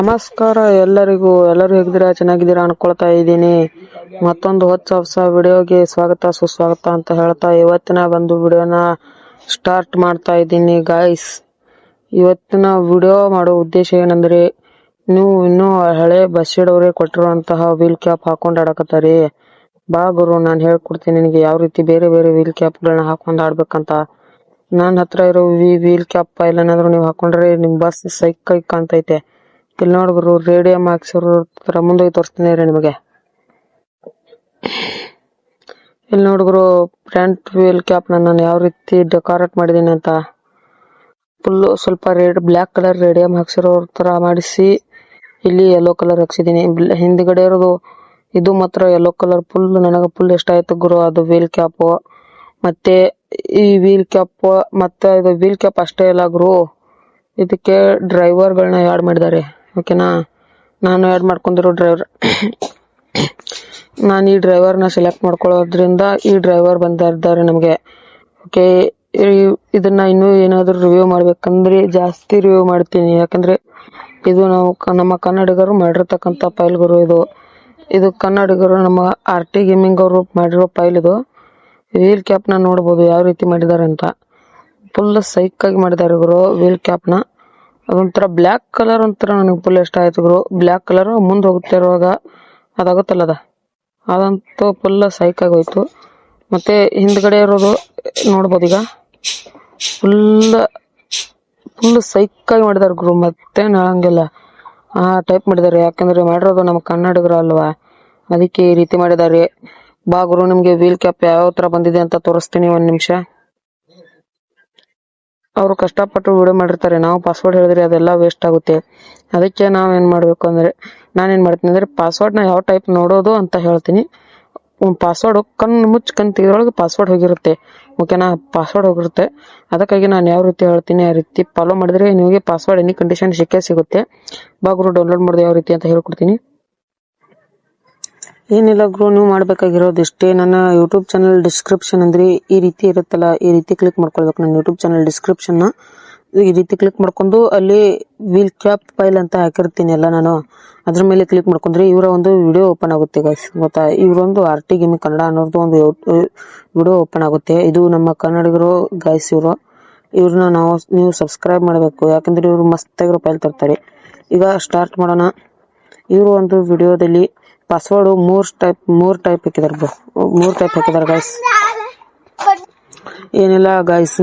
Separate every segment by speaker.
Speaker 1: ನಮಸ್ಕಾರ ಎಲ್ಲರಿಗೂ. ಎಲ್ಲರೂ ಹೇಗಿದ್ದೀರಾ? ಚೆನ್ನಾಗಿದ್ದೀರಾ ಅನ್ಕೊಳ್ತಾ ಇದ್ದೀನಿ. ಮತ್ತೊಂದು ಹೊಸ ವಿಡಿಯೋಗೆ ಸ್ವಾಗತ ಸುಸ್ವಾಗತ ಅಂತ ಹೇಳ್ತಾ ಇವತ್ತಿನ ಒಂದು ವಿಡಿಯೋನ ಸ್ಟಾರ್ಟ್ ಮಾಡ್ತಾ ಇದ್ದೀನಿ ಗಾಯ್ಸ್. ಇವತ್ತಿನ ವಿಡಿಯೋ ಮಾಡೋ ಉದ್ದೇಶ ಏನಂದ್ರೆ, ನೀವು ಇನ್ನೂ ಹಳೆ ಬಸ್ಸಿಡೋರೆ ಕೊಟ್ಟಿರುವಂತಹ ವೀಲ್ ಕ್ಯಾಪ್ ಹಾಕೊಂಡು ಆಡಕತ್ತಾರೆ. ಬಾ ಗುರು, ನಾನು ಹೇಳ್ಕೊಡ್ತೀನಿ ನಿನಗೆ ಯಾವ ರೀತಿ ಬೇರೆ ಬೇರೆ ವೀಲ್ ಕ್ಯಾಪ್ಗಳನ್ನ ಹಾಕೊಂಡು ಆಡ್ಬೇಕಂತ. ನನ್ನ ಹತ್ರ ಇರೋ ವೀಲ್ ಕ್ಯಾಪ್ ಫೈಲ್ ಏನಾದ್ರು ನೀವು ಹಾಕೊಂಡ್ರೆ ನಿಮ್ ಬಸ್ ಸೈಕ್ ಕಾಣ್ತೈತೆ. ಇಲ್ಲಿ ನೋಡ್ಗುರು, ರೇಡಿಯಂ ಹಾಕ್ಸಿರೋ ಮುಂದೆ ತೋರಿಸ್ತೀನಿ ರೀ ನಿಮಗೆ. ಇಲ್ಲಿ ನೋಡ್ಗುರು, ಫ್ರಂಟ್ ವೀಲ್ ಕ್ಯಾಪ್ ನಾನು ಯಾವ ರೀತಿ ಡೆಕೋರೇಟ್ ಮಾಡಿದ್ದೀನಿ ಅಂತ. ಫುಲ್ ಸ್ವಲ್ಪ ಬ್ಲ್ಯಾಕ್ ಕಲರ್ ರೇಡಿಯಂ ಹಾಕ್ಸಿರೋ ತರ ಮಾಡಿಸಿ ಇಲ್ಲಿ ಯೆಲ್ಲೋ ಕಲರ್ ಹಾಕ್ಸಿದೀನಿ. ಹಿಂದ್ಗಡೆ ಇರೋದು ಇದು ಮಾತ್ರ ಯೆಲ್ಲೋ ಕಲರ್ ನನಗೆ ಫುಲ್ ಇಷ್ಟ ಆಯ್ತು ಗುರು. ಅದು ವೀಲ್ ಕ್ಯಾಪ್ ಮತ್ತೆ ಈ ವೀಲ್ ಕ್ಯಾಪ್ ಮತ್ತೆ ಇದು ವೀಲ್ ಕ್ಯಾಪ್ ಅಷ್ಟೇ ಇಲ್ಲ ಗುರು, ಇದಕ್ಕೆ ಡ್ರೈವರ್ಗಳನ್ನ ಆ್ಯಡ್ ಮಾಡಿದ್ದಾರೆ. ಓಕೆನಾ, ನಾನು ಆ್ಯಡ್ ಮಾಡ್ಕೊಂಡಿರೋ ಡ್ರೈವರ್ ನಾನು ಈ ಡ್ರೈವರ್ನ ಸೆಲೆಕ್ಟ್ ಮಾಡ್ಕೊಳ್ಳೋದ್ರಿಂದ ಈ ಡ್ರೈವರ್ ಬಂದಿದ್ದಾರೆ ನಮಗೆ. ಓಕೆ, ಇದನ್ನ ಇನ್ನೂ ಏನಾದರೂ ರಿವ್ಯೂ ಮಾಡ್ಬೇಕಂದ್ರೆ ಜಾಸ್ತಿ ರಿವ್ಯೂ ಮಾಡ್ತೀನಿ. ಯಾಕಂದ್ರೆ ಇದು ನಾವು ನಮ್ಮ ಕನ್ನಡಿಗರು ಮಾಡಿರ್ತಕ್ಕಂಥ ಫೈಲ್ ಗುರು. ಇದು ಕನ್ನಡಿಗರು ನಮ್ಮ RT ಗೇಮಿಂಗ್ ಅವರು ಮಾಡಿರೋ ಫೈಲ್. ಇದು ವೀಲ್ ಕ್ಯಾಪ್ನ ನೋಡ್ಬೋದು ಯಾವ ರೀತಿ ಮಾಡಿದ್ದಾರೆ ಅಂತ. ಫುಲ್ ಸೈಕ್ ಆಗಿ ಮಾಡಿದ್ದಾರೆ ಗುರು ವೀಲ್ ಕ್ಯಾಪ್ನ. ಅದೊಂಥರ ಬ್ಲ್ಯಾಕ್ ಕಲರ್ ಒಂಥರ ನನಗೆ ಫುಲ್ ಇಷ್ಟ ಆಯ್ತು ಗುರು. ಬ್ಲ್ಯಾಕ್ ಕಲರ್ ಮುಂದೆ ಹೋಗ್ತಿರುವಾಗ ಅದಾಗುತ್ತಲ್ಲ ಅದಂತೂ ಫುಲ್ ಸೈಕ್ ಆಗಿ ಹೋಯ್ತು. ಮತ್ತೆ ಹಿಂದ್ಗಡೆ ಇರೋದು ನೋಡ್ಬೋದು ಈಗ, ಫುಲ್ ಸೈಕ್ ಆಗಿ ಮಾಡಿದಾರೆ ಗುರು. ಮತ್ತೆ ಹೇಳಂಗಿಲ್ಲ ಆ ಟೈಪ್ ಮಾಡಿದ್ದಾರೆ. ಯಾಕಂದ್ರೆ ಮಾಡಿರೋದು ನಮ್ಮ ಕನ್ನಡಿಗರು ಅಲ್ವಾ, ಅದಕ್ಕೆ ಈ ರೀತಿ ಮಾಡಿದ್ದಾರೆ. ಬಾ ಗುರು, ನಿಮ್ಗೆ ವೀಲ್ ಕ್ಯಾಪ್ ಯಾವ ತರ ಬಂದಿದೆ ಅಂತ ತೋರಿಸ್ತೀನಿ. ಒಂದ್ ನಿಮಿಷ. ಅವರು ಕಷ್ಟಪಟ್ಟು ವಿಡಿಯೋ ಮಾಡಿರ್ತಾರೆ, ನಾವು ಪಾಸ್ವರ್ಡ್ ಹೇಳಿದ್ರೆ ಅದೆಲ್ಲ ವೇಸ್ಟ್ ಆಗುತ್ತೆ. ಅದಕ್ಕೆ ನಾವೇನ್ ಮಾಡ್ಬೇಕು ಅಂದ್ರೆ, ನಾನೇನ್ ಮಾಡ್ತೀನಿ ಅಂದ್ರೆ ಪಾಸ್ವರ್ಡ್ನ ಯಾವ ಟೈಪ್ ನೋಡೋದು ಅಂತ ಹೇಳ್ತೀನಿ. ಪಾಸ್ವರ್ಡ್ ಕಣ್ಣು ತೆಗೆದ್ರೊಳಗೆ ಪಾಸ್ವರ್ಡ್ ಹೋಗಿರುತ್ತೆ. ಓಕೆನಾ, ಪಾಸ್ವರ್ಡ್ ಹೋಗಿರುತ್ತೆ. ಅದಕ್ಕಾಗಿ ನಾನು ಯಾವ ರೀತಿ ಹೇಳ್ತೀನಿ ಆ ರೀತಿ ಫಾಲೋ ಮಾಡಿದ್ರೆ ನಿಮಗೆ ಪಾಸ್ವರ್ಡ್ ಎನಿ ಕಂಡೀಷನ್ ಸಿಗುತ್ತೆ. ಬಾ ಗುರು, ಡೌನ್ಲೋಡ್ ಮಾಡೋದು ಯಾವ ರೀತಿ ಅಂತ ಹೇಳ್ಕೊಡ್ತೀನಿ. ಏನಿಲ್ಲ ಗುರು, ನೀವು ಮಾಡ್ಬೇಕಾಗಿರೋದು ಇಷ್ಟೇ. ನನ್ನ ಯೂಟ್ಯೂಬ್ ಚಾನಲ್ ಡಿಸ್ಕ್ರಿಪ್ಷನ್ ಅಂದ್ರೆ ಈ ರೀತಿ ಇರುತ್ತಲ್ಲ, ಈ ರೀತಿ ಕ್ಲಿಕ್ ಮಾಡ್ಕೊಳ್ಬೇಕು. ನನ್ನ ಯೂಟ್ಯೂಬ್ ಚಾನಲ್ ಡಿಸ್ಕ್ರಿಪ್ಷನ್ ನ ಈ ರೀತಿ ಕ್ಲಿಕ್ ಮಾಡ್ಕೊಂಡು ಅಲ್ಲಿ ವೀಲ್ ಕ್ಯಾಪ್ ಫೈಲ್ ಅಂತ ಹಾಕಿರ್ತೀನಿ ಎಲ್ಲ ನಾನು. ಅದ್ರ ಮೇಲೆ ಕ್ಲಿಕ್ ಮಾಡ್ಕೊಂಡ್ರೆ ಇವರ ಒಂದು ವಿಡಿಯೋ ಓಪನ್ ಆಗುತ್ತೆ ಗೈಸ್. ಗೊತ್ತಾ, ಇವರೊಂದು RT ಗೇಮಿಂಗ್ ಕನ್ನಡ ಅನ್ನೋದು ಒಂದು ವಿಡಿಯೋ ಓಪನ್ ಆಗುತ್ತೆ. ಇದು ನಮ್ಮ ಕನ್ನಡಿಗರು ಗೈಸ್. ಇವ್ರನ್ನ ನೀವು ಸಬ್ಸ್ಕ್ರೈಬ್ ಮಾಡಬೇಕು. ಯಾಕಂದ್ರೆ ಇವರು ಮಸ್ತ್ ಆಗಿರೋ ಫೈಲ್ ತರ್ತಾರೆ. ಈಗ ಸ್ಟಾರ್ಟ್ ಮಾಡೋಣ. ಇವರು ಒಂದು ವಿಡಿಯೋದಲ್ಲಿ ಪಾಸ್ವರ್ಡ್ ಮೂರ್ ಟೈಪ್ ಹಾಕಿದಾರೆ ಗೈಸ್. ಏನಿಲ್ಲ ಗೈಸ್,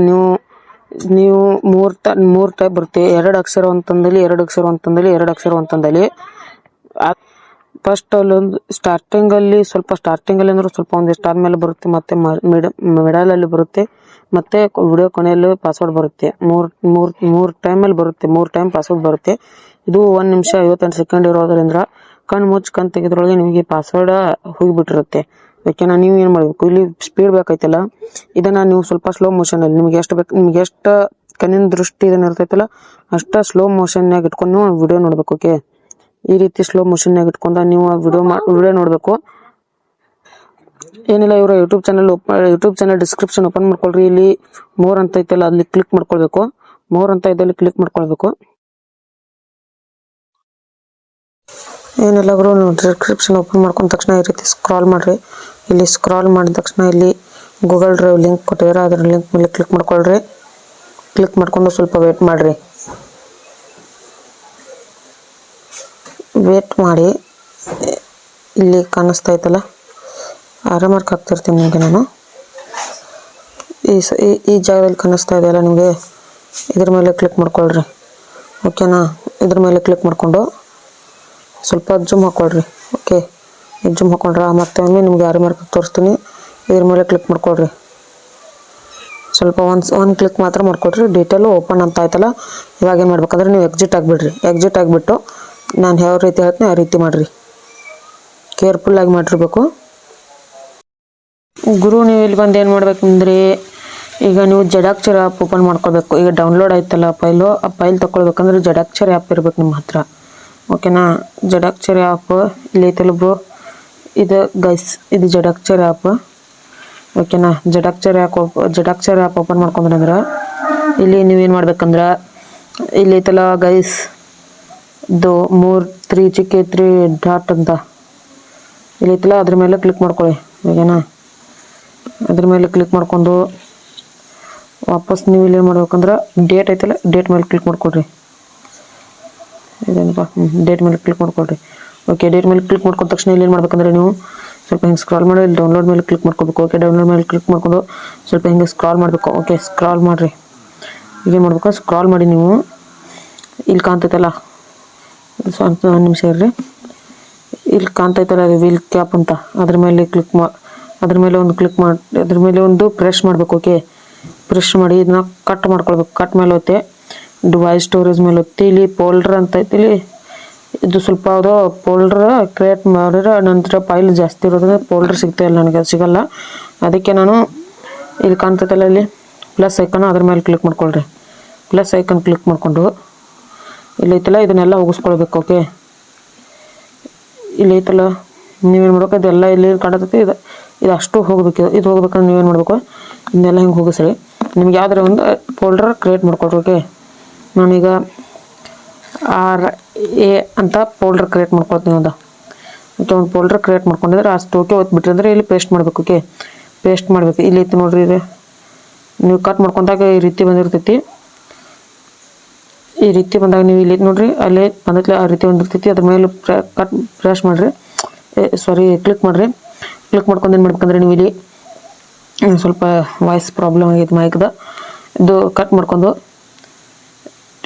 Speaker 1: ನೀವು ಮೂರ್ ಟೈಪ್ ಬರುತ್ತೆ. 2 ಅಕ್ಷರ ಅಂತಂದಲ್ಲಿ, 2 ಅಕ್ಷರ ಅಂತಂದಲ್ಲಿ, 2 ಅಕ್ಷರ ಅಂತಂದಲ್ಲಿ. ಫಸ್ಟ್ ಅಲ್ಲೊಂದು ಸ್ಟಾರ್ಟಿಂಗ್ ಅಲ್ಲಿ ಅಂದ್ರೆ ಸ್ವಲ್ಪ ಒಂದಿಷ್ಟು ಆದ್ಮೇಲೆ ಬರುತ್ತೆ. ಮತ್ತೆ ಮಿಡಲ್ ಅಲ್ಲಿ ಬರುತ್ತೆ. ಮತ್ತೆ ವಿಡಿಯೋ ಕೊನೆಯಲ್ಲಿ ಪಾಸ್ವರ್ಡ್ ಬರುತ್ತೆ. ಮೂರ್ ಟೈಮ್ ಅಲ್ಲಿ ಬರುತ್ತೆ. 3 ಟೈಮ್ ಪಾಸ್ವರ್ಡ್ ಬರುತ್ತೆ. ಇದು 1 ನಿಮಿಷ 58 ಸೆಕೆಂಡ್ ಇರೋದ್ರಿಂದ ಕಣ್ ತೆಗೆದ್ರೊಳಗೆ ನಿಮಗೆ ಪಾಸ್ವರ್ಡ್ ಹೋಗಿಬಿಟ್ಟಿರುತ್ತೆ. ಓಕೆನಾ, ನೀವು ಏನ್ ಮಾಡ್ಬೇಕು, ಇಲ್ಲಿ ಸ್ಪೀಡ್ ಬೇಕೈತಲ್ಲ, ಇದನ್ನ ನೀವು ಸ್ವಲ್ಪ ಸ್ಲೋ ಮೋಷನ್ ಅಲ್ಲಿ ನಿಮ್ಗೆ ಎಷ್ಟು ಕಣ್ಣಿನ ದೃಷ್ಟಿ ಇದನ್ನ ಇರ್ತೈತಲ್ಲ ಅಷ್ಟ ಸ್ಲೋ ಮೋಷನ್ ನಾಗ ಇಟ್ಕೊಂಡು ನೀವು ವಿಡಿಯೋ ನೋಡ್ಬೇಕು. ಓಕೆ, ಈ ರೀತಿ ಸ್ಲೋ ಮೋಷನ್ ನಾಗ ಇಟ್ಕೊಂಡ ನೀವು ವಿಡಿಯೋ ನೋಡ್ಬೇಕು. ಏನಿಲ್ಲ, ಇವರ ಯೂಟ್ಯೂಬ್ ಚಾನಲ್ ಡಿಸ್ಕ್ರಿಪ್ಷನ್ ಓಪನ್ ಮಾಡ್ಕೊಳ್ರಿ. ಇಲ್ಲಿ ಮೋರ್ ಅಂತ ಐತಲ್ಲ, ಅಲ್ಲಿ ಕ್ಲಿಕ್ ಮಾಡ್ಕೊಳ್ಬೇಕು. ಮೋರ್ ಅಂತ ಇದ್ದಲ್ಲಿ ಕ್ಲಿಕ್ ಮಾಡ್ಕೊಳ್ಬೇಕು. ಏನಿಲ್ಲ ಗುರು, ನೀವು ಡಿಸ್ಕ್ರಿಪ್ಷನ್ ಓಪನ್ ಮಾಡ್ಕೊಂಡ ತಕ್ಷಣ ಈ ರೀತಿ ಸ್ಕ್ರಾಲ್ ಮಾಡ್ರಿ. ಇಲ್ಲಿ ಸ್ಕ್ರಾಲ್ ಮಾಡಿದ ತಕ್ಷಣ ಇಲ್ಲಿ ಗೂಗಲ್ ಡ್ರೈವ್ ಲಿಂಕ್ ಕೊಟ್ಟಿದ್ದಾರೆ, ಅದರ ಲಿಂಕ್ ಮೇಲೆ ಕ್ಲಿಕ್ ಮಾಡ್ಕೊಳ್ರಿ. ಕ್ಲಿಕ್ ಮಾಡ್ಕೊಂಡು ಸ್ವಲ್ಪ ವೇಟ್ ಮಾಡ್ರಿ. ವೇಟ್ ಮಾಡಿ, ಇಲ್ಲಿ ಕಾಣಿಸ್ತಾ ಐತಲ್ಲ ಮಾರ್ಕ್ ಹಾಕ್ತಿರ್ತೀನಿ ನಿಮಗೆ ನಾನು. ಈ ಜಾಗದಲ್ಲಿ ಕಾಣಿಸ್ತಾ ಇದೆಯಲ್ಲ ನಿಮಗೆ, ಇದ್ರ ಮೇಲೆ ಕ್ಲಿಕ್ ಮಾಡ್ಕೊಳ್ರಿ. ಓಕೆನಾ, ಇದ್ರ ಮೇಲೆ ಕ್ಲಿಕ್ ಮಾಡ್ಕೊಂಡು ಸ್ವಲ್ಪ ಜೂಮ್ ಹಾಕೊಳ್ರಿ. ಓಕೆ, ಜೂಮ್ ಹಾಕೊಂಡ್ರೆ ಮತ್ತೆ ಒಮ್ಮೆ ನಿಮ್ಗೆ ಮಾರ್ಕ್ ತೋರಿಸ್ತೀನಿ. ಇದ್ರ ಮೇಲೆ ಕ್ಲಿಕ್ ಮಾಡ್ಕೊಳ್ರಿ. ಸ್ವಲ್ಪ ಒಂದು ಕ್ಲಿಕ್ ಮಾತ್ರ ಮಾಡ್ಕೊಳ್ರಿ. ಡೀಟೇಲ್ ಓಪನ್ ಅಂತ ಆಯ್ತಲ್ಲ, ಇವಾಗ ಏನು ಮಾಡ್ಬೇಕಂದ್ರೆ ನೀವು ಎಕ್ಸಿಟ್ ಆಗಿಬಿಡ್ರಿ. ಎಕ್ಸಿಟ್ ಆಗಿಬಿಟ್ಟು ನಾನು ಯಾವ ರೀತಿ ಹೇಳ್ತೀನಿ ಆ ರೀತಿ ಮಾಡ್ರಿ. ಕೇರ್ಫುಲ್ ಆಗಿ ಮಾಡಿರ್ಬೇಕು ಗುರು. ನೀವು ಇಲ್ಲಿ ಬಂದು ಏನು ಮಾಡ್ಬೇಕಂದ್ರೆ, ಈಗ ನೀವು ಜಡಾಕ್ಷರ ಆ್ಯಪ್ ಓಪನ್ ಮಾಡ್ಕೊಳ್ಬೇಕು. ಈಗ ಡೌನ್ಲೋಡ್ ಆಯ್ತಲ್ಲ ಫೈಲು, ಆ ಫೈಲ್ ತಗೊಳ್ಬೇಕಂದ್ರೆ ಜಡಾಕ್ಷರ ಆ್ಯಪ್ ಇರ್ಬೇಕು ನಿಮ್ಮ ಹತ್ರ. ಓಕೆನಾ, ಜಡಾಕ್ಷರ ಆ್ಯಪ್ ಇಲ್ಲಿ ಐತಲ್ಲ ಬ್ರೋ, ಇದು ಗೈಸ್, ಇದು ಜಡಾಕ್ಷರ ಆ್ಯಪ್. ಓಕೆನಾ, ಜಡಾಕ್ಷರ ಆ್ಯಪ್ ಓಪನ್ ಮಾಡ್ಕೊಂಡ್ರೆ ಇಲ್ಲಿ ನೀವೇನು ಮಾಡ್ಬೇಕಂದ್ರೆ, ಇಲ್ಲಿ ಐತಲ್ಲ ಗೈಸ್ ಇದು 3 ಚಿಕ್ಕ 3 ಡಾಟ್ ಅಂತ ಇಲ್ಲಿ ಐತಲ್ಲ ಅದ್ರ ಮೇಲೆ ಕ್ಲಿಕ್ ಮಾಡ್ಕೊಳ್ಳಿ. ಓಕೆನಾ? ಅದ್ರ ಮೇಲೆ ಕ್ಲಿಕ್ ಮಾಡ್ಕೊಂಡು ವಾಪಸ್ ನೀವು ಇಲ್ಲಿ ಏನು ಮಾಡ್ಬೇಕಂದ್ರೆ ಡೇಟ್ ಐತಲ್ಲ ಡೇಟ್ ಮೇಲೆ ಕ್ಲಿಕ್ ಮಾಡ್ಕೊಳ್ರಿ. ಇದೇನಪ್ಪ ಡೇಟ್ ಮೇಲೆ ಕ್ಲಿಕ್ ಮಾಡ್ಕೊಳ್ರಿ. ಓಕೆ, ಡೇಟ್ ಮೇಲೆ ಕ್ಲಿಕ್ ಮಾಡ್ಕೊಂಡ ತಕ್ಷಣ ಇಲ್ಲಿ ಏನು ಮಾಡ್ಬೇಕಂದ್ರೆ ನೀವು ಸ್ವಲ್ಪ ಹಿಂಗೆ ಸ್ಕ್ರಾಲ್ ಮಾಡಿ ಇಲ್ಲಿ ಡೌನ್ಲೋಡ್ ಮೇಲೆ ಕ್ಲಿಕ್ ಮಾಡ್ಕೋಬೇಕು. ಓಕೆ, ಡೌನ್ಲೋಡ್ ಮೇಲೆ ಕ್ಲಿಕ್ ಮಾಡ್ಕೊಂಡು ಸ್ವಲ್ಪ ಹಿಂಗೆ ಸ್ಕ್ರಾಲ್ ಮಾಡಬೇಕು. ಓಕೆ, ಸ್ಕ್ರಾಲ್ ಮಾಡಿರಿ. ಏನು ಮಾಡ್ಬೇಕು, ಸ್ಕ್ರಾಲ್ ಮಾಡಿ ನೀವು ಇಲ್ಲಿ ಕಾಣ್ತೈತಲ್ಲ ಸ್ವಲ್ಪ ಒಂದು ನಿಮಿಷ ಇರ್ರಿ. ಇಲ್ಲಿ ಕಾಣ್ತೈತಲ್ಲ ಅದು ವೀಲ್ ಕ್ಯಾಪ್ ಅಂತ ಅದ್ರ ಮೇಲೆ ಕ್ಲಿಕ್ ಅದ್ರ ಮೇಲೆ ಒಂದು ಕ್ಲಿಕ್ ಮಾಡಿ ಅದ್ರ ಮೇಲೆ ಒಂದು ಪ್ರೆಸ್ ಮಾಡಬೇಕು. ಓಕೆ, ಪ್ರೆಸ್ ಮಾಡಿ ಇದನ್ನ ಕಟ್ ಮಾಡ್ಕೊಳ್ಬೇಕು. ಕಟ್ ಮೇಲೆ ಒತ್ತೆ ಡಿವೈಸ್ ಸ್ಟೋರೇಜ್ ಮೇಲೆ ಒತ್ತಿ ಇಲ್ಲಿ ಫೋಲ್ಡರ್ ಅಂತ ಐತಿ. ಇಲ್ಲಿ ಇದು ಸ್ವಲ್ಪ ಅದು ಫೋಲ್ಡರ್ ಕ್ರಿಯೇಟ್ ಮಾಡಿದ್ರೆ ನಂತರ ಫೈಲ್ ಜಾಸ್ತಿ ಇರೋದ್ರೆ ಫೋಲ್ಡರ್ ಸಿಗ್ತಾಯಿಲ್ಲ, ನನಗೆ ಸಿಗಲ್ಲ. ಅದಕ್ಕೆ ನಾನು ಇಲ್ಲಿ ಕಾಣ್ತೈತಲ್ಲ ಇಲ್ಲಿ ಪ್ಲಸ್ ಐಕನ್ ಅದ್ರ ಮೇಲೆ ಕ್ಲಿಕ್ ಮಾಡ್ಕೊಳ್ರಿ. ಪ್ಲಸ್ ಐಕನ್ ಕ್ಲಿಕ್ ಮಾಡಿಕೊಂಡು ಇಲ್ಲಿ ಐತಲ್ಲ ಇದನ್ನೆಲ್ಲ ಹೋಗಿಸ್ಕೊಳ್ಬೇಕು. ಓಕೆ, ಇಲ್ಲಿ ಐತಲ್ಲ ನೀವೇನು ಮಾಡ್ಬೇಕು, ಇದೆಲ್ಲ ಇಲ್ಲಿ ಕಾಣತೈತಿ. ಇದು ಅಷ್ಟು ಹೋಗ್ಬೇಕು. ಇದು ಹೋಗ್ಬೇಕಂದ್ರೆ ನೀವೇನು ಮಾಡಬೇಕು, ಇದನ್ನೆಲ್ಲ ಹಿಂಗೆ ಹೋಗಿಸ್ರಿ. ನಿಮ್ಗೆ ಯಾವ್ದಾರ ಒಂದು ಫೋಲ್ಡರ್ ಕ್ರಿಯೇಟ್ ಮಾಡ್ಕೊಳ್ರಿ. ಓಕೆ, ನಾನೀಗ RA ಅಂತ ಫೋಲ್ಡರ್ ಕ್ರಿಯೇಟ್ ಮಾಡ್ಕೊಳ್ತೀನಿ. ಒಂದು ಫೋಲ್ಡರ್ ಕ್ರಿಯೇಟ್ ಮಾಡ್ಕೊಂಡಿದ್ರೆ ಅಷ್ಟು ಓಕೆ ಒತ್ಬಿಟ್ರಿ ಅಂದರೆ ಇಲ್ಲಿ ಪೇಸ್ಟ್ ಮಾಡಬೇಕು. ಓಕೆ, ಪೇಸ್ಟ್ ಮಾಡಬೇಕು. ಇಲ್ಲಿ ಐತಿ ನೋಡ್ರಿ, ಇದು ನೀವು ಕಟ್ ಮಾಡ್ಕೊಂಡಾಗ ಈ ರೀತಿ ಬಂದಿರ್ತೈತಿ. ಈ ರೀತಿ ಬಂದಾಗ ನೀವು ಇಲ್ಲಿ ನೋಡ್ರಿ ಅಲ್ಲೇ ಬಂದೈತಿ ಆ ರೀತಿ ಬಂದಿರ್ತೈತಿ. ಅದ್ರ ಮೇಲೆ ಪ್ರೆಸ್ ಮಾಡಿರಿ, ಕ್ಲಿಕ್ ಮಾಡಿರಿ. ಕ್ಲಿಕ್ ಮಾಡ್ಕೊಂಡು ಏನು ಮಾಡ್ಬೇಕಂದ್ರೆ ನೀವು ಇಲ್ಲಿ ಸ್ವಲ್ಪ ವಾಯ್ಸ್ ಪ್ರಾಬ್ಲಮ್ ಆಗೈತೆ ಮೈಕ್ದ. ಇದು ಕಟ್ ಮಾಡ್ಕೊಂಡು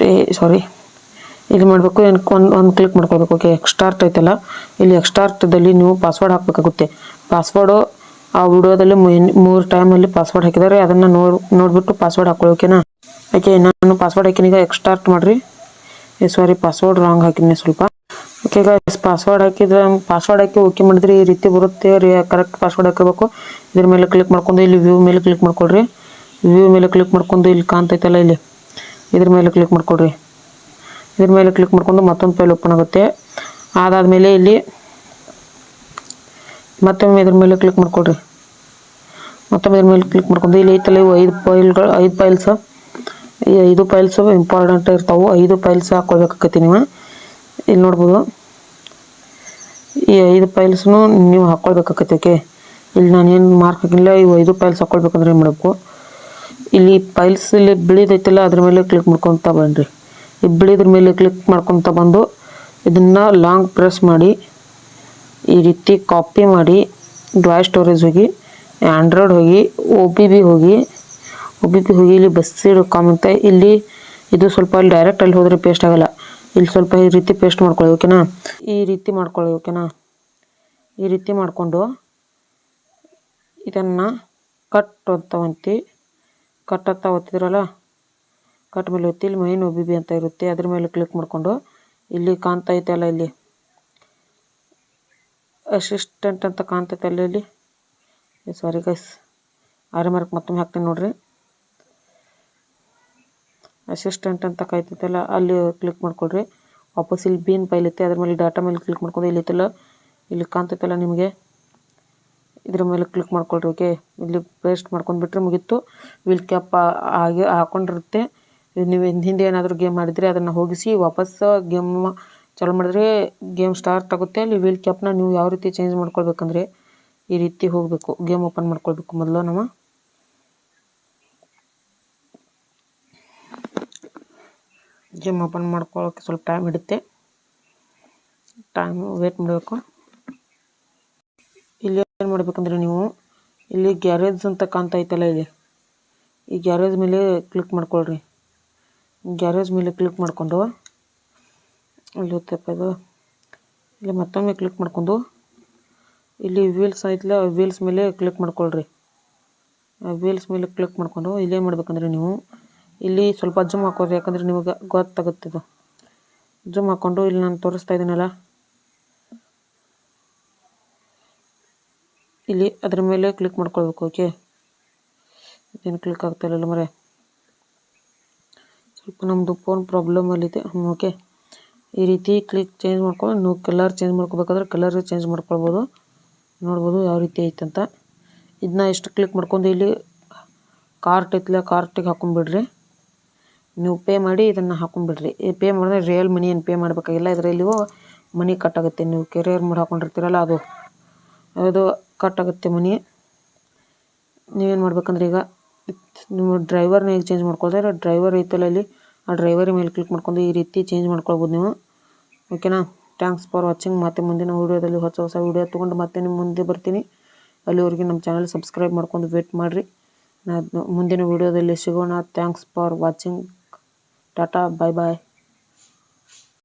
Speaker 1: ಇಲ್ಲಿ ಮಾಡಬೇಕು. ಒಂದು ಕ್ಲಿಕ್ ಮಾಡ್ಕೊಳ್ಬೇಕು. ಓಕೆ, ಎಕ್ಸ್ಟಾರ್ಟ್ ಐತಲ್ಲ ಇಲ್ಲಿ ಎಕ್ಸ್ಟಾರ್ಟ್ದಲ್ಲಿ ನೀವು ಪಾಸ್ವರ್ಡ್ ಹಾಕಬೇಕಾಗುತ್ತೆ. ಪಾಸ್ವರ್ಡು ಆ ವಿಡಿಯೋದಲ್ಲಿ 3 ಟೈಮಲ್ಲಿ ಪಾಸ್ವರ್ಡ್ ಹಾಕಿದ್ದಾರೆ, ಅದನ್ನು ನೋಡಿಬಿಟ್ಟು ಪಾಸ್ವರ್ಡ್ ಹಾಕೊಳ್ಳಿ. ಓಕೆನಾ? ಓಕೆ, ನಾನು ಪಾಸ್ವರ್ಡ್ ಹಾಕಿನಿ. ಈಗ ಎಕ್ಸ್ಟಾರ್ಟ್ ಮಾಡಿರಿ. ಪಾಸ್ವರ್ಡ್ ರಾಂಗ್ ಹಾಕಿನಿ ಸ್ವಲ್ಪ. ಓಕೆ ಗೈಸ್, ಪಾಸ್ವರ್ಡ್ ಹಾಕಿ ಓಕೆ ಮಾಡಿದ್ರೆ ಈ ರೀತಿ ಬರುತ್ತೆ. ಕರೆಕ್ಟ್ ಪಾಸ್ವರ್ಡ್ ಹಾಕಿರ್ಬೇಕು. ಇದ್ರ ಮೇಲೆ ಕ್ಲಿಕ್ ಮಾಡ್ಕೊಂಡು ಇಲ್ಲಿ ವ್ಯೂ ಮೇಲೆ ಕ್ಲಿಕ್ ಮಾಡ್ಕೊಳ್ರಿ. ವ್ಯೂ ಮೇಲೆ ಕ್ಲಿಕ್ ಮಾಡ್ಕೊಂಡು ಇಲ್ಲಿ ಕಾಣ್ತೈತಲ್ಲ ಇಲ್ಲಿ ಇದ್ರ ಮೇಲೆ ಕ್ಲಿಕ್ ಮಾಡ್ಕೊಳ್ರಿ. ಇದ್ರ ಮೇಲೆ ಕ್ಲಿಕ್ ಮಾಡ್ಕೊಂಡು ಮತ್ತೊಂದು ಫೈಲ್ ಓಪನ್ ಆಗುತ್ತೆ. ಅದಾದಮೇಲೆ ಇಲ್ಲಿ ಮತ್ತೊಮ್ಮೆ ಇದ್ರ ಮೇಲೆ ಕ್ಲಿಕ್ ಮಾಡ್ಕೊಳ್ರಿ. ಮತ್ತೊಮ್ಮೆ ಇದ್ರ ಮೇಲೆ ಕ್ಲಿಕ್ ಮಾಡ್ಕೊಂಡು ಇಲ್ಲಿ ಐತಲ್ಲ ಇವು 5 ಫೈಲ್ಸ್. ಈ 5 ಫೈಲ್ಸು ಇಂಪಾರ್ಟೆಂಟ್ ಇರ್ತಾವೆ. 5 ಫೈಲ್ಸ್ ಹಾಕ್ಕೊಳ್ಬೇಕಾಗತ್ತೆ ನೀವು. ಇಲ್ಲಿ ನೋಡ್ಬೋದು ಈ 5 ಫೈಲ್ಸ್ನು ನೀವು ಹಾಕ್ಕೊಳ್ಬೇಕಾಗತ್ತೆ. ಓಕೆ, ಇಲ್ಲಿ ನಾನೇನು ಮಾರ್ಕ್ ಹಾಕಿಲ್ಲ. ಇವು 5 ಫೈಲ್ಸ್ ಹಾಕ್ಕೊಳ್ಬೇಕಂದ್ರೆ ಏನು ಮಾಡಬೇಕು, ಇಲ್ಲಿ ಫೈಲ್ಸ್ ಇಲ್ಲಿ ಬಿಳಿದೈತಿಲ್ಲ ಅದ್ರ ಮೇಲೆ ಕ್ಲಿಕ್ ಮಾಡ್ಕೊತ ಬನ್ನಿರಿ. ಈ ಬಿಳಿದ್ರ ಮೇಲೆ ಕ್ಲಿಕ್ ಮಾಡ್ಕೊತ ಬಂದು ಇದನ್ನು ಲಾಂಗ್ ಪ್ರೆಸ್ ಮಾಡಿ ಈ ರೀತಿ ಕಾಪಿ ಮಾಡಿ ಡಿವೈಸ್ ಸ್ಟೋರೇಜ್ ಹೋಗಿ ಆಂಡ್ರಾಯ್ಡ್ ಹೋಗಿ OBB ಹೋಗಿ ಇಲ್ಲಿ bus.com ಅಂತ ಇಲ್ಲಿ ಇದು ಸ್ವಲ್ಪ ಅಲ್ಲಿ ಡೈರೆಕ್ಟ್ ಅಲ್ಲಿ ಹೋದರೆ ಪೇಸ್ಟ್ ಆಗಲ್ಲ. ಇಲ್ಲಿ ಸ್ವಲ್ಪ ಈ ರೀತಿ ಪೇಸ್ಟ್ ಮಾಡ್ಕೊಳ್ಳಿ. ಓಕೆನಾ? ಈ ರೀತಿ ಮಾಡ್ಕೊಳ್ಳಿ. ಓಕೆನಾ? ಈ ರೀತಿ ಮಾಡಿಕೊಂಡು ಇದನ್ನು ಕಟ್ ಅಂತ ಒತ್ತಿದ್ರಲ್ಲ, ಕಟ್ ಮೇಲೆ ಒತ್ತಿ ಇಲ್ಲಿ ಮೈನ್ OBB ಅಂತ ಇರುತ್ತೆ ಅದ್ರ ಮೇಲೆ ಕ್ಲಿಕ್ ಮಾಡಿಕೊಂಡು ಇಲ್ಲಿ ಕಾಣ್ತಾ ಐತಲ್ಲ ಇಲ್ಲಿ ಅಸಿಸ್ಟೆಂಟ್ ಅಂತ ಕಾಣ್ತೈತಲ್ಲ ಇಲ್ಲಿ ಗೈಸ್ ಮಾರ್ಕ್ ಮತ್ತೊಮ್ಮೆ ಹಾಕ್ತೀನಿ ನೋಡ್ರಿ. ಅಸಿಸ್ಟೆಂಟ್ ಅಂತ ಕಾಯ್ತೈತಲ್ಲ ಅಲ್ಲಿ ಕ್ಲಿಕ್ ಮಾಡ್ಕೊಳ್ರಿ. ವಾಪಸ್ ಇಲ್ಲಿ ಬೀನ್ ಫೈಲ್ ಐತೆ ಅದ್ರ ಮೇಲೆ ಡಾಟಾ ಮೇಲೆ ಕ್ಲಿಕ್ ಮಾಡ್ಕೊಂಡು ಇಲ್ಲಿ ಐತಲ್ಲ ಇಲ್ಲಿ ಕಾಣ್ತೈತಲ್ಲ ನಿಮಗೆ ಇದ್ರ ಮೇಲೆ ಕ್ಲಿಕ್ ಮಾಡ್ಕೊಳ್ರಿ. ಓಕೆ, ಇಲ್ಲಿ ಪೇಸ್ಟ್ ಮಾಡ್ಕೊಂಡ್ಬಿಟ್ರೆ ಮುಗೀತು. ವೀಲ್ ಕ್ಯಾಪ್ ಹಾಗೆ ಹಾಕೊಂಡಿರುತ್ತೆ. ನೀವು ಹಿಂದೆ ಏನಾದರೂ ಗೇಮ್ ಮಾಡಿದರೆ ಅದನ್ನು ಹೋಗಿಸಿ ವಾಪಸ್ ಗೇಮ್ ಚಾಲು ಮಾಡಿದ್ರೆ ಗೇಮ್ ಸ್ಟಾರ್ಟ್ ಆಗುತ್ತೆ. ಅಲ್ಲಿ ವೀಲ್ ಕ್ಯಾಪ್ನ ನೀವು ಯಾವ ರೀತಿ ಚೇಂಜ್ ಮಾಡ್ಕೊಳ್ಬೇಕಂದ್ರೆ ಈ ರೀತಿ ಹೋಗಬೇಕು. ಗೇಮ್ ಓಪನ್ ಮಾಡ್ಕೊಳ್ಬೇಕು. ಮೊದಲು ನಮ್ಮ ಗೇಮ್ ಓಪನ್ ಮಾಡ್ಕೊಳ್ಳೋಕ್ಕೆ ಸ್ವಲ್ಪ ಟೈಮ್ ಹಿಡಿಯುತ್ತೆ. ವೇಟ್ ಮಾಡಬೇಕು. ಇಲ್ಲಿ ಏನು ಮಾಡಬೇಕಂದ್ರೆ ನೀವು ಇಲ್ಲಿ ಗ್ಯಾರೇಜ್ ಅಂತ ಕಾಣ್ತಾ ಐತಲ್ಲ ಇಲ್ಲಿ ಈ ಗ್ಯಾರೇಜ್ ಮೇಲೆ ಕ್ಲಿಕ್ ಮಾಡ್ಕೊಳ್ರಿ. ಗ್ಯಾರೇಜ್ ಮೇಲೆ ಕ್ಲಿಕ್ ಮಾಡಿಕೊಂಡು ಇಲ್ಲಿ ಇದು ಇಲ್ಲಿ ಮತ್ತೊಮ್ಮೆ ಕ್ಲಿಕ್ ಮಾಡ್ಕೊಂಡು ಇಲ್ಲಿ ವೀಲ್ಸ್ ಐತಲ್ಲ ವೀಲ್ಸ್ ಮೇಲೆ ಕ್ಲಿಕ್ ಮಾಡ್ಕೊಳ್ರಿ. ವೀಲ್ಸ್ ಮೇಲೆ ಕ್ಲಿಕ್ ಮಾಡ್ಕೊಂಡು ಇಲ್ಲೇನು ಮಾಡ್ಬೇಕಂದ್ರೆ ನೀವು ಇಲ್ಲಿ ಸ್ವಲ್ಪ ಜೂಮ್ ಹಾಕೋರಿ, ಯಾಕಂದರೆ ನಿಮಗೆ ಗೊತ್ತಾಗುತ್ತೆ. ಇದು ಜೂಮ್ ಹಾಕ್ಕೊಂಡು ಇಲ್ಲಿ ನಾನು ತೋರಿಸ್ತಾ ಇದ್ದೀನಲ್ಲ ಇಲ್ಲಿ ಅದ್ರ ಮೇಲೆ ಕ್ಲಿಕ್ ಮಾಡ್ಕೊಳ್ಬೇಕು. ಓಕೆ, ಇದೇನು ಕ್ಲಿಕ್ ಆಗ್ತಾಯಿಲ್ಲ ಮರೆ, ಸ್ವಲ್ಪ ನಮ್ಮದು ಫೋನ್ ಪ್ರಾಬ್ಲಮಲ್ಲಿದೆ. ಓಕೆ, ಈ ರೀತಿ ಕ್ಲಿಕ್ ಚೇಂಜ್ ಮಾಡ್ಕೊಂಡು ನೀವು ಕಲರ್ ಚೇಂಜ್ ಮಾಡ್ಕೋಬೇಕಾದ್ರೆ ಕಲರ್ ಚೇಂಜ್ ಮಾಡ್ಕೊಳ್ಬೋದು. ನೋಡ್ಬೋದು ಯಾವ ರೀತಿ ಐತಂತ. ಇದನ್ನ ಎಷ್ಟು ಕ್ಲಿಕ್ ಮಾಡ್ಕೊಂಡು ಇಲ್ಲಿ ಕಾರ್ಟ್ ಐತಲ್ಲ ಕಾರ್ಟಿಗೆ ಹಾಕೊಂಡ್ಬಿಡ್ರಿ. ನೀವು ಪೇ ಮಾಡಿ ಇದನ್ನು ಹಾಕೊಂಡ್ಬಿಡ್ರಿ. ಪೇ ಮಾಡಿದ್ರೆ ರಿಯಲ್ ಮನಿ ಏನು ಪೇ ಮಾಡಬೇಕಾಗಿಲ್ಲ. ಇದರಲ್ಲಿ ಮನಿ ಕಟ್ ಆಗುತ್ತೆ. ನೀವು ಕೆರಿಯರ್ ಮೋಡ್ ಹಾಕೊಂಡಿರ್ತೀರಲ್ಲ ಅದು ಕಟ್ ಆಗುತ್ತೆ ಮನಿ. ನೀವೇನು ಮಾಡ್ಬೇಕಂದ್ರೆ ಈಗ ನೀವು ಡ್ರೈವರ್ನ ಹೇಗೆ ಚೇಂಜ್ ಮಾಡ್ಕೊಳ್ತಾರೆ, ಡ್ರೈವರ್ ಐತಲ್ಲ ಇಲ್ಲಿ, ಆ ಡ್ರೈವರ್ ಮೇಲೆ ಕ್ಲಿಕ್ ಮಾಡ್ಕೊಂಡು ಈ ರೀತಿ ಚೇಂಜ್ ಮಾಡ್ಕೊಳ್ಬೋದು ನೀವು. ಓಕೆನಾ? Thanks for watching. ಮತ್ತೆ ಮುಂದಿನ ವೀಡಿಯೋದಲ್ಲಿ ಹೊಸ ವೀಡಿಯೋ ತೊಗೊಂಡು ಮತ್ತೆ ನಿಮ್ಮ ಮುಂದೆ ಬರ್ತೀನಿ. ಅಲ್ಲಿವರೆಗೆ ನಮ್ಮ ಚಾನಲ್ ಸಬ್ಸ್ಕ್ರೈಬ್ ಮಾಡ್ಕೊಂಡು ವೇಟ್ ಮಾಡಿರಿ. ಮುಂದಿನ ವೀಡಿಯೋದಲ್ಲಿ ಸಿಗೋಣ. Thanks for watching. Tata, bye bye.